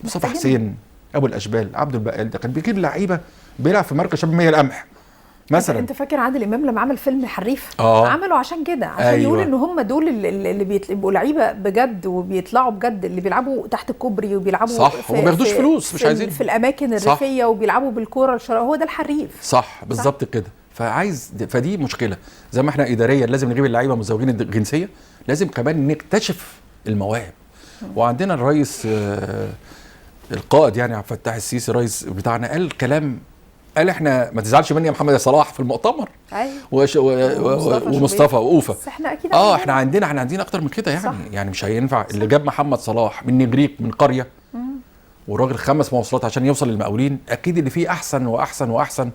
مصطفى حسين، ابو الاشبال، عبد البقال، ده كان بيجيب لعيبه بيلعب في مركز شباب 100 القمح مثلا. انت فاكر عادل امام لما عمل فيلم الحريف؟ عمله عشان كده، عشان أيوة. يقول ان هم دول اللي بيبقوا لعيبه بجد وبيطلعوا بجد، اللي بيلعبوا تحت الكوبري وبيلعبوا صح، وما بياخدوش فلوس، مش عايزين في الاماكن الريفيه وبيلعبوا بالكوره الشرعيه، هو ده الحريف. صح بالظبط كده. فدي مشكله، زي ما احنا اداريا لازم نجيب اللعيبه مزوجين الجنسيه، لازم كمان نكتشف المواهب. وعندنا الرئيس القائد يعني عبد الفتاح السيسي الرئيس بتاعنا قال كلام، قال احنا ما تزعلش مني يا محمد يا صلاح في المؤتمر. ايوه ومصطفى وأوفا. بس احنا اكيد احنا عندنا اكتر من كده يعني. صح. يعني مش هينفع اللي جاب محمد صلاح من نجريك من قريه والراجل 5 مواصلات عشان يوصل للمقاولين، اكيد اللي فيه احسن واحسن واحسن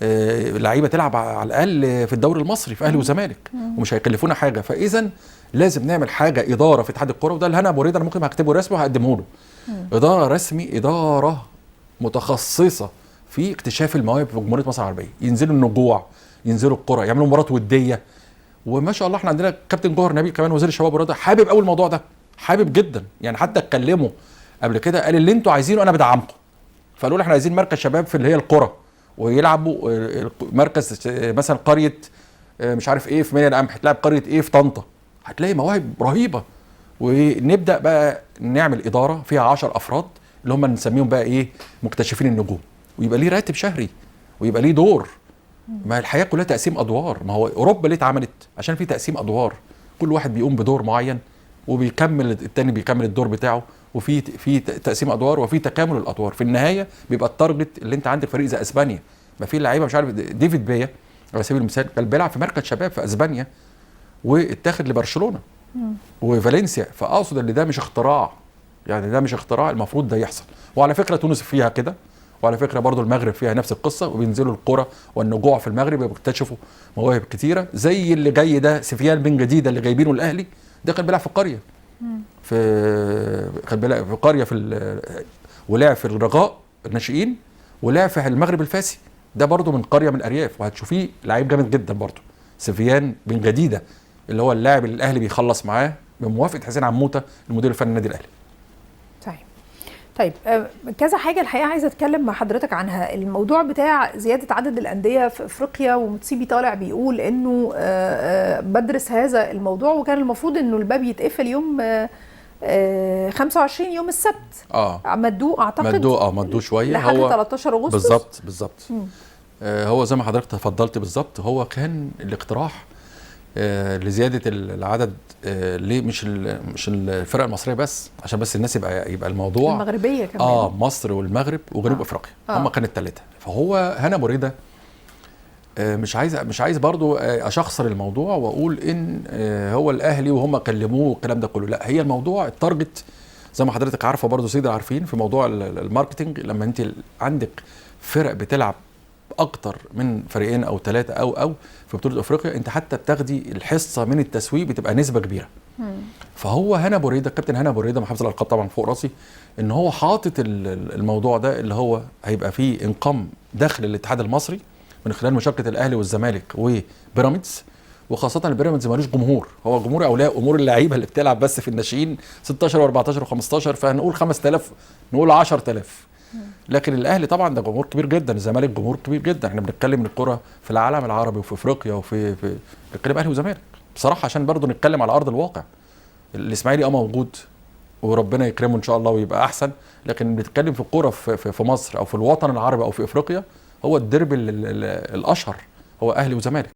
لعيبه تلعب على الاقل في الدوري المصري في اهلي وزمالك، ومش هيكلفونا حاجه. فاذا لازم نعمل حاجه اداره في اتحاد الكوره، وده اللي انا ابو ريده انا ممكن هكتبه رسمي وهقدمه له. اداره رسمي، اداره متخصصه في اكتشاف المواهب في جمهوريه مصر العربيه، ينزلوا النجوع، ينزلوا القرى، يعملوا مباراه وديه. وما شاء الله احنا عندنا كابتن جوهر نبيل كمان وزير الشباب والرياضه حابب قوي الموضوع ده، حابب جدا يعني. حتى اتكلموا قبل كده قال اللي انتوا عايزينه انا بدعمكم. فقالوا له احنا عايزين مركز شباب في اللي هي القرى، ويلعبوا مركز مثلا قريه مش عارف ايه في 100 القمح، هتلاعب قريه ايه في طنطا، هتلاقي مواهب رهيبه. ونبدا بقى نعمل اداره فيها 10 افراد اللي هم نسميهم بقى ايه مكتشفين النجوم، ويبقى ليه راتب شهري ويبقى ليه دور. ما الحياه كلها تقسيم ادوار، ما هو اوروبا ليه اتعملت؟ عشان في تقسيم ادوار، كل واحد بيقوم بدور معين وبيكمل التاني بيكمل الدور بتاعه، وفي تقسيم ادوار وفي تكامل الادوار. في النهايه بيبقى التارجت اللي انت عندك فريق زي اسبانيا، ما في لعيبه مش عارف ديفيد بيا على سبيل المثال كان بيلعب في مركز شباب في اسبانيا واتاخد لبرشلونه وفالنسيا. فاقصد ان ده مش اختراع، يعني ده مش اختراع، المفروض ده يحصل. وعلى فكره تونس فيها كده، وعلى فكره برضو المغرب فيها نفس القصه، وبينزلوا القرى والنجوع في المغرب وبيكتشفوا مواهب كتيره. زي اللي جاي ده سفيان بن جديده اللي جايبينه الاهلي، ده كان بيلعب في قريه كان بيلعب في قريه ولعب في الرجاء الناشئين، ولعب في المغرب الفاسي، ده برضو من قريه من الارياف، وهتشوفيه لعيب جامد جدا برضو سفيان بن جديده اللي هو اللاعب اللي الاهلي بيخلص معاه بموافقه حسين عموته المدير الفني للنادي الاهلي. طيب كذا حاجه الحقيقه عايزه اتكلم مع حضرتك عنها. الموضوع بتاع زياده عدد الانديه في افريقيا، ومتسيبي طالع بيقول انه بدرس هذا الموضوع، وكان المفروض انه الباب يتقفل يوم 25 يوم السبت. مدوه اعتقد مدوه شويه لحد 13 اغسطس بالظبط. هو زي ما حضرتك تفضلت بالظبط، هو كان الاقتراح لزياده العدد ليه مش الفرق المصريه بس، عشان بس الناس يبقى الموضوع المغربيه كمان مصر والمغرب وجنوب افريقيا هم كانت الثلاثه. فهو هنا ابو ريده مش عايز برضو اشخصر الموضوع واقول ان هو الاهلي وهم كلموه والكلام ده كله، لا، هي الموضوع التارجت زي ما حضرتك عارفه برضو سيدي عارفين في موضوع الماركتنج. لما انت عندك فرق بتلعب اكتر من فريقين او 3 او في بطوله افريقيا، انت حتى بتاخدي الحصه من التسويق بتبقى نسبه كبيره. فهو هنا ابو ريده الكابتن هنا ابو ريده محافظ الالقاب طبعا فوق راسي، ان هو حاطط الموضوع ده اللي هو هيبقى فيه انقام داخل الاتحاد المصري من خلال مشاركه الاهلي والزمالك وبيراميدز. وخاصه البيراميدز مالوش جمهور، هو جمهور اولياء امور اللعيبه اللي بتلعب بس في الناشئين 16 و14 و15، فهنقول 5000 نقول 10000. لكن الاهلي طبعا ده جمهور كبير جدا، الزمالك جمهور كبير جدا. احنا بنتكلم ان الكره في العالم العربي وفي افريقيا وفي بنتكلم اهلي وزمالك بصراحه، عشان برضو نتكلم على ارض الواقع. الاسماعيلي موجود وربنا يكرمه ان شاء الله ويبقى احسن، لكن بنتكلم في الكوره في مصر او في الوطن العربي او في افريقيا، هو الديربي الاشهر هو اهلي وزمالك.